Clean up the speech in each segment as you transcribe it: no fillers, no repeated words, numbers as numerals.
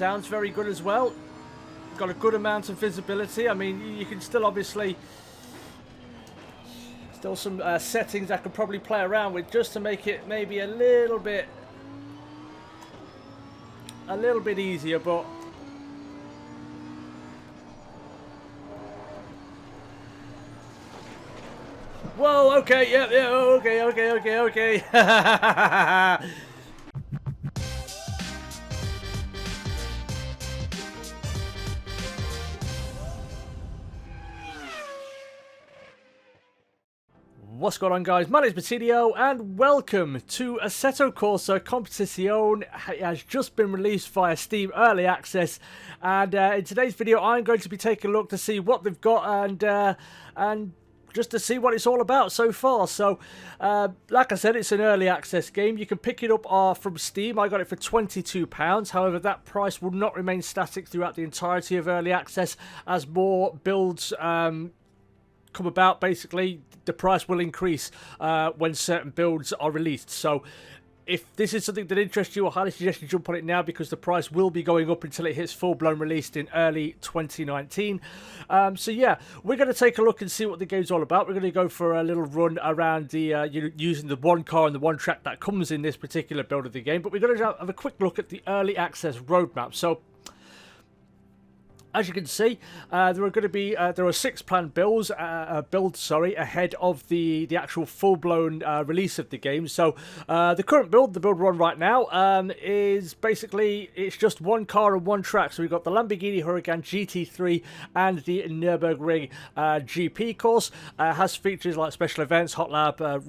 Sounds very good as well. Got a good amount of visibility. I mean, you can still obviously... Still some settings I could probably play around with just to make it maybe a little bit easier, but whoa, okay, yeah, okay. What's going on, guys? My name is Batilio and welcome to Assetto Corsa Competizione. It has just been released via Steam Early Access, and in today's video I'm going to be taking a look to see what they've got and just to see what it's all about so far. So like I said, it's an early access game. You can pick it up from Steam. I got it for £22. However, that price will not remain static throughout the entirety of early access as more builds come about. Basically, the price will increase when certain builds are released. So if this is something that interests you, I highly suggest you jump on it now, because the price will be going up until it hits full-blown release in early 2019. So yeah, we're going to take a look and see what the game's all about. We're going to go for a little run around the using the one car and the one track that comes in this particular build of the game. But we're going to have a quick look at the early access roadmap. So as you can see, there are 6 planned builds ahead of the actual full-blown release of the game. So the current build, the build we're on right now, is basically, it's just one car and one track. So we've got the Lamborghini Huracan GT3 and the Nürburgring GP course. Has features like special events, hot lap, a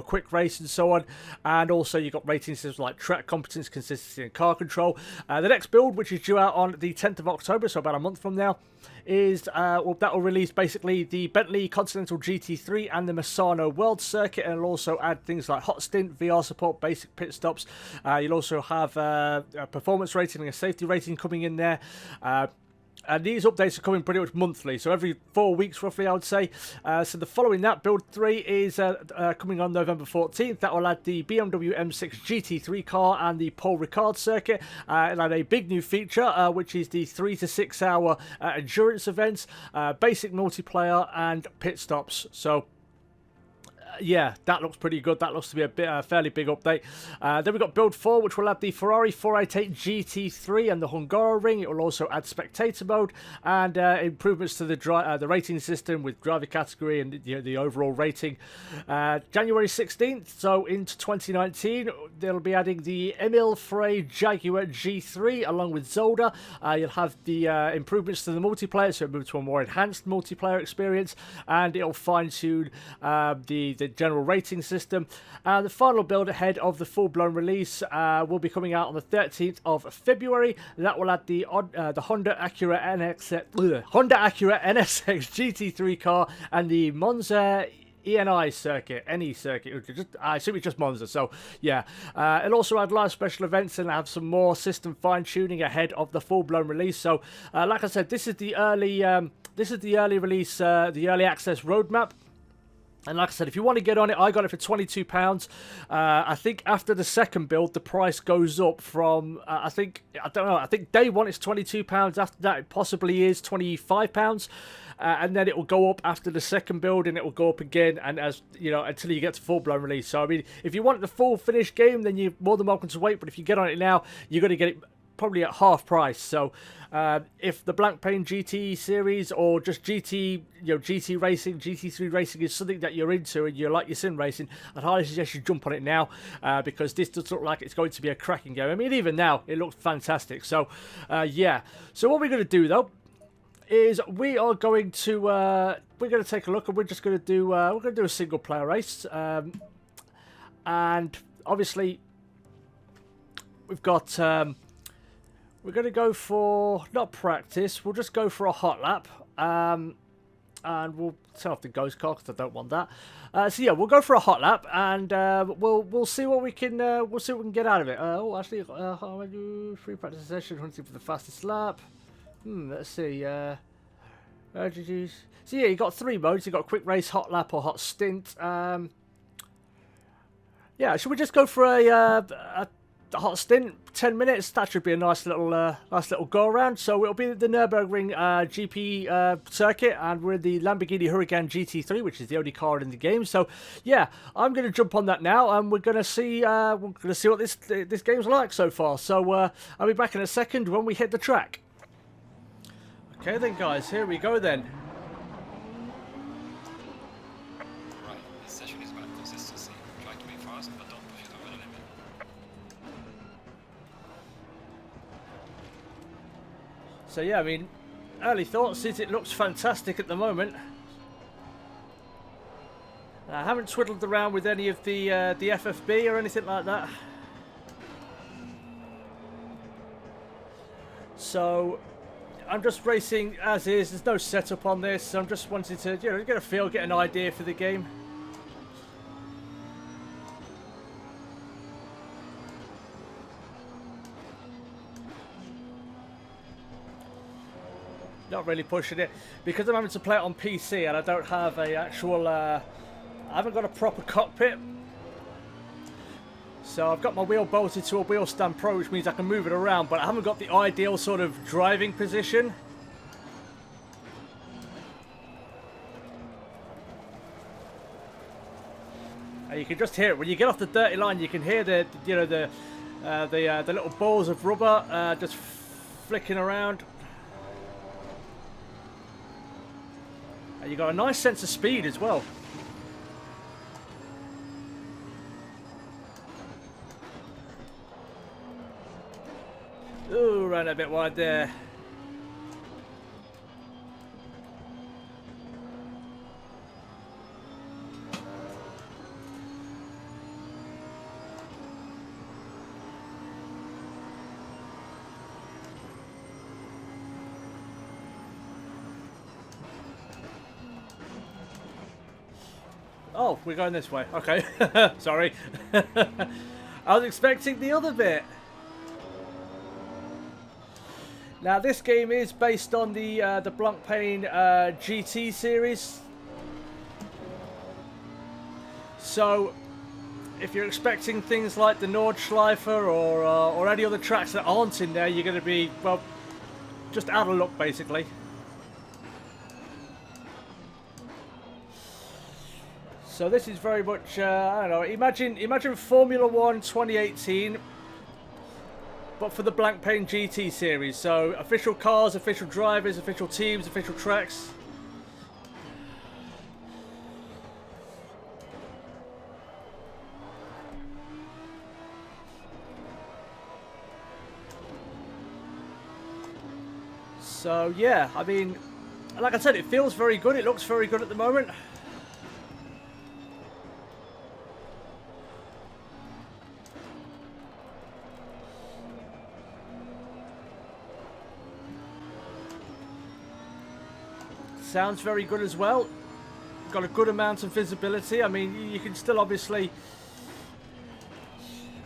quick race and so on. And also you've got rating systems like track competence, consistency and car control. The next build, which is due out on the 10th of October, so about a month from now, is that will release basically the Bentley Continental GT3 and the Misano World Circuit, and it'll also add things like hot stint, VR support, basic pit stops. You'll also have a performance rating and a safety rating coming in there. And these updates are coming pretty much monthly, so every 4 weeks roughly, I would say. So the following that, build 3 is coming on November 14th. That will add the BMW M6 GT3 car and the Paul Ricard circuit. It'll add a big new feature, which is the 3 to 6 hour endurance events, basic multiplayer and pit stops. So yeah, that looks pretty good. That looks to be a fairly big update. Then we've got build 4, which will add the Ferrari 488 GT3 and the Hungaroring. It will also add spectator mode and improvements to the rating system with driver category and the overall rating. January 16th, so into 2019, they'll be adding the Emil Frey Jaguar G3 along with Zolder. You'll have the improvements to the multiplayer, so it moves to a more enhanced multiplayer experience, and it'll fine-tune the general rating system. The final build ahead of the full-blown release will be coming out on the 13th of February. That will add the Honda Acura NSX GT3 car and the Monza ENI circuit, any circuit, I assume it's just Monza. So yeah, it'll also add live special events and have some more system fine-tuning ahead of the full-blown release. So like I said, this is the early release, the early access roadmap. And like I said, if you want to get on it, I got it for £22. I think after the second build, the price goes up from, I think day one it's £22. After that, it possibly is £25. And then it will go up after the second build, and it will go up again, and as you know, until you get to full-blown release. So I mean, if you want the full finished game, then you're more than welcome to wait. But if you get on it now, you're going to get it probably at half price. So if the Blanc Pain GT Series or just GT racing, GT3 racing is something that you're into and you like your sim racing, I'd highly suggest you jump on it now, because this does look like it's going to be a cracking game. I mean, even now it looks fantastic. So yeah, so what we're going to do though is we are going to take a look, and we're just going to do a single player race, and obviously we've got we're going to go for, not practice, we'll just go for a hot lap, and we'll turn off the ghost car because I don't want that. So yeah, we'll go for a hot lap, and we'll see what we can get out of it. Oh, actually, I'll do 3 practice sessions, hunting for the fastest lap. Let's see. So yeah, you got 3 modes. You got quick race, hot lap, or hot stint. Yeah, should we just go for a hot stint, 10 minutes. That should be a nice little go around. So it'll be the Nürburgring GP circuit, and we're in the Lamborghini Huracan GT3, which is the only car in the game. So yeah, I'm going to jump on that now, and we're going to see what this game's like so far. So I'll be back in a second when we hit the track. Okay then, guys, here we go then. Right, this session is about consistency. Try to be fast, but don't push it over the limit. So yeah, I mean, early thoughts is it looks fantastic at the moment. I haven't twiddled around with any of the FFB or anything like that. So I'm just racing as is. There's no setup on this. I'm just wanting to, you know, get a feel, get an idea for the game. Not really pushing it because I'm having to play it on PC and I don't have a actual. I haven't got a proper cockpit. So I've got my wheel bolted to a wheel stand pro, which means I can move it around, but I haven't got the ideal sort of driving position. And you can just hear it when you get off the dirty line. You can hear the little balls of rubber just flicking around. And you got a nice sense of speed as well. Ooh, ran a bit wide there. Oh, we're going this way. Okay. Sorry. I was expecting the other bit. Now, this game is based on the Blanc Pain GT Series. So, if you're expecting things like the Nordschleife or any other tracks that aren't in there, you're going to be, well, just out of luck, basically. So this is very much, I don't know, imagine Formula 1 2018, but for the Blanc Pain GT series. So official cars, official drivers, official teams, official tracks. So yeah, I mean, like I said, it feels very good, it looks very good at the moment. Sounds very good as well. Got a good amount of visibility. I mean, you can still obviously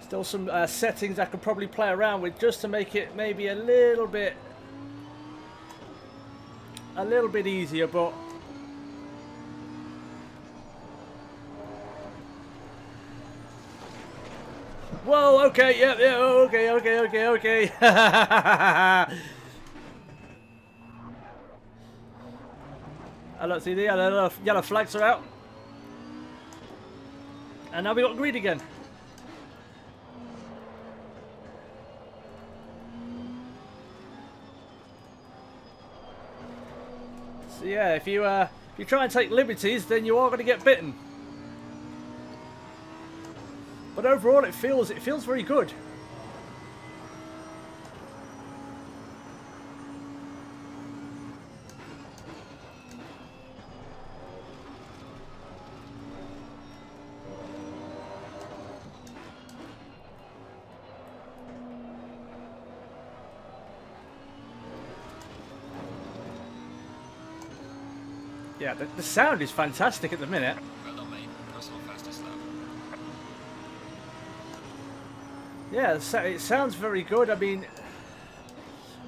still some settings I could probably play around with just to make it maybe a little bit easier, but whoa, okay, yeah, okay. Look, see the yellow flags are out. And now we got green again. So yeah, if you try and take liberties, then you are going to get bitten. But overall, it feels very good. Yeah, the sound is fantastic at the minute. Well done, mate. Personal fastest lap. Yeah, it sounds very good. I mean,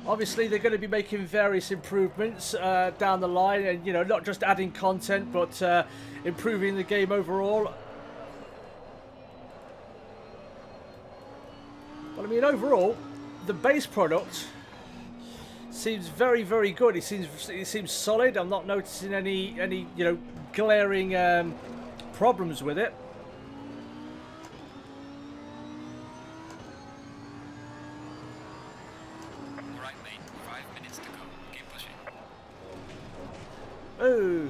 obviously they're going to be making various improvements down the line, and you know, not just adding content, but improving the game overall. I mean, overall, the base product seems very, very good. It seems solid. I'm not noticing any you know, glaring problems with it. All right, mate. 5 minutes to go. Keep pushing. Oh.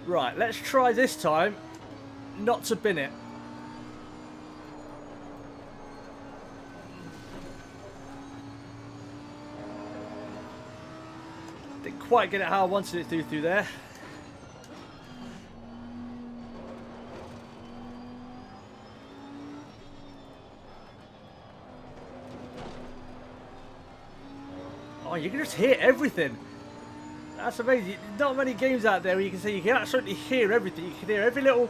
Right, let's try this time not to bin it. Didn't quite get it how I wanted it to through there. Oh, you can just hear everything. That's amazing. Not many games out there where you can say you can absolutely hear everything. You can hear every little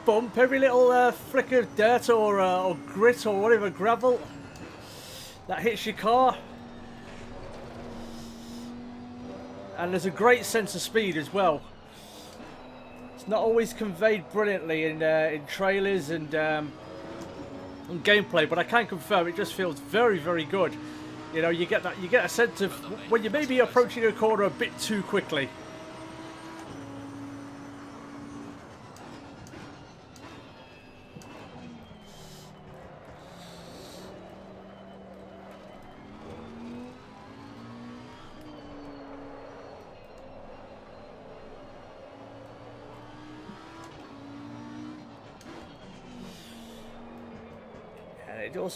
bump, every little flick of dirt or grit or whatever, gravel that hits your car. And there's a great sense of speed as well. It's not always conveyed brilliantly in trailers and gameplay, but I can confirm it just feels very, very good. You know, you get a sense of when you may be approaching a corner a bit too quickly.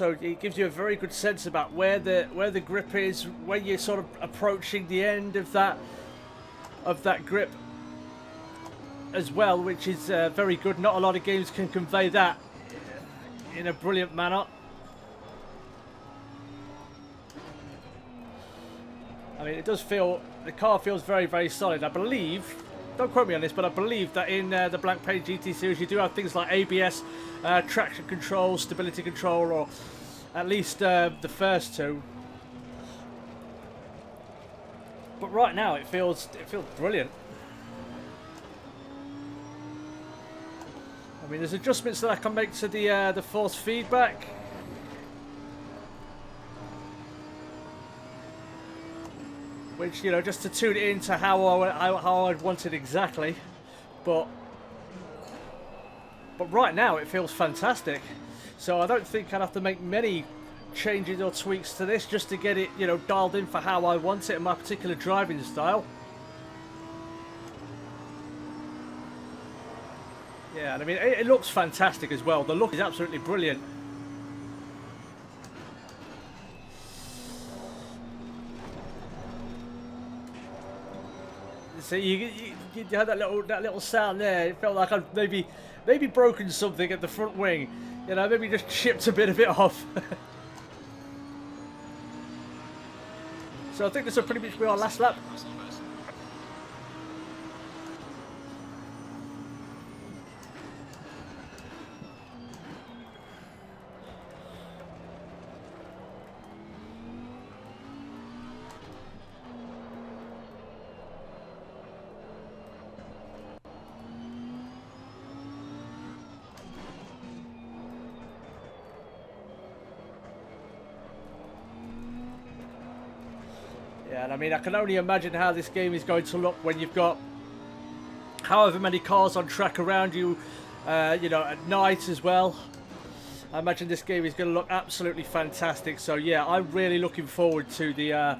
It gives you a very good sense about where the grip is when you're sort of approaching the end of that grip as well, which is very good. Not a lot of games can convey that in a brilliant manner. I mean, the car feels very, very solid. I believe, don't quote me on this, but I believe that in the Blanc Pain GT Series you do have things like ABS, traction control, stability control, or at least the first two. But right now it feels brilliant. I mean, there's adjustments that I can make to the force feedback. Which, you know, just to tune it into how I'd want it exactly. But right now it feels fantastic. So I don't think I'd have to make many changes or tweaks to this just to get it, you know, dialed in for how I want it and my particular driving style. Yeah, and I mean, it looks fantastic as well. The look is absolutely brilliant. So you had that little sound there. It felt like I'd maybe broken something at the front wing. You know, maybe just chipped a bit of it off. So I think this will pretty much be our last lap. Yeah, and I mean, I can only imagine how this game is going to look when you've got however many cars on track around you, you know, at night as well. I imagine this game is going to look absolutely fantastic. So yeah, I'm really looking forward to the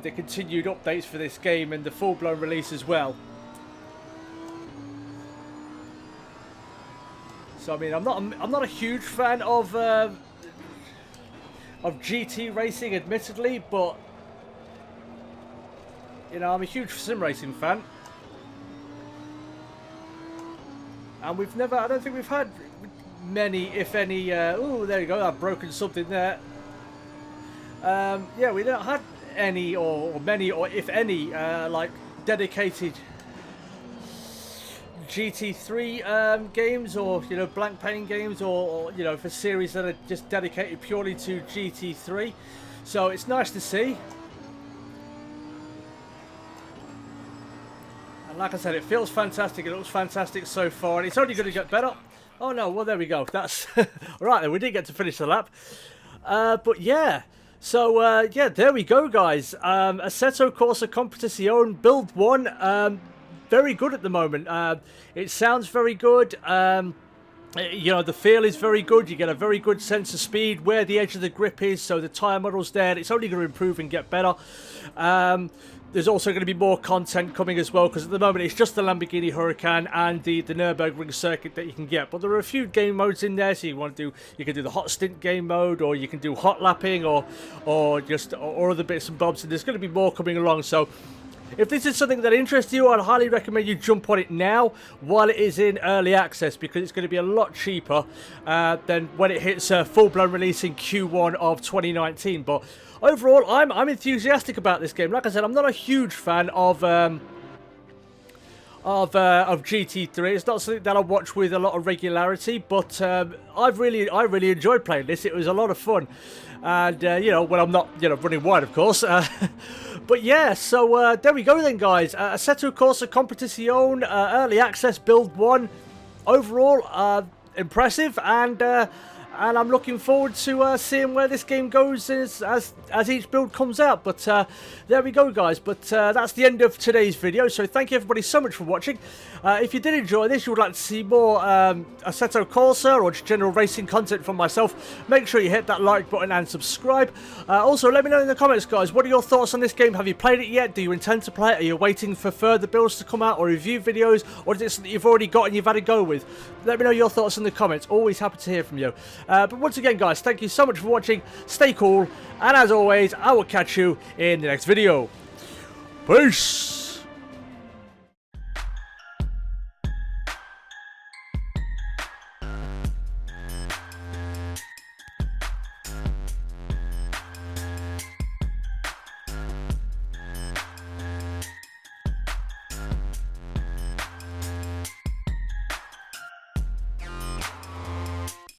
continued updates for this game and the full-blown release as well. So I mean, I'm not a huge fan of GT racing, admittedly, but you know, I'm a huge sim racing fan, and I don't think we've had many, if any. Oh, there you go. I've broken something there. Yeah, we don't have any or many, or if any, like dedicated GT3 games, or you know, Blanc Pain games, or you know, for series that are just dedicated purely to GT3. So it's nice to see. And like I said, it feels fantastic. It looks fantastic so far, and it's only going to get better. Oh no, well there we go. That's right. Then we did get to finish the lap, but yeah. So yeah, there we go, guys. Assetto Corsa Competizione Build 1. Very good at the moment. It sounds very good. You know, the feel is very good. You get a very good sense of speed, where the edge of the grip is, so the tyre model's there. It's only going to improve and get better. There's also going to be more content coming as well, because at the moment it's just the Lamborghini Huracan and the Nürburgring circuit that you can get. But there are a few game modes in there, so you can do the hot stint game mode, or you can do hot lapping, or other bits and bobs. And there's going to be more coming along. So if this is something that interests you, I'd highly recommend you jump on it now while it is in early access, because it's going to be a lot cheaper than when it hits full-blown release in Q1 of 2019. But overall, I'm enthusiastic about this game. Like I said, I'm not a huge fan of GT3. It's not something that I watch with a lot of regularity, but I really enjoyed playing this. It was a lot of fun, and you know, when I'm not running wide, of course. But yeah, so there we go then, guys. Assetto Corsa Competizione early access build 1. Overall, impressive, and I'm looking forward to seeing where this game goes as each build comes out. But there we go, guys. But that's the end of today's video. So thank you everybody so much for watching. If you did enjoy this, you would like to see more Assetto Corsa or just general racing content from myself, make sure you hit that like button and subscribe. Also, let me know in the comments, guys, what are your thoughts on this game? Have you played it yet? Do you intend to play it? Are you waiting for further builds to come out, or review videos, or is it something you've already got and you've had a go with? Let me know your thoughts in the comments. Always happy to hear from you. But once again, guys, thank you so much for watching. Stay cool, and as always, I will catch you in the next video. Peace!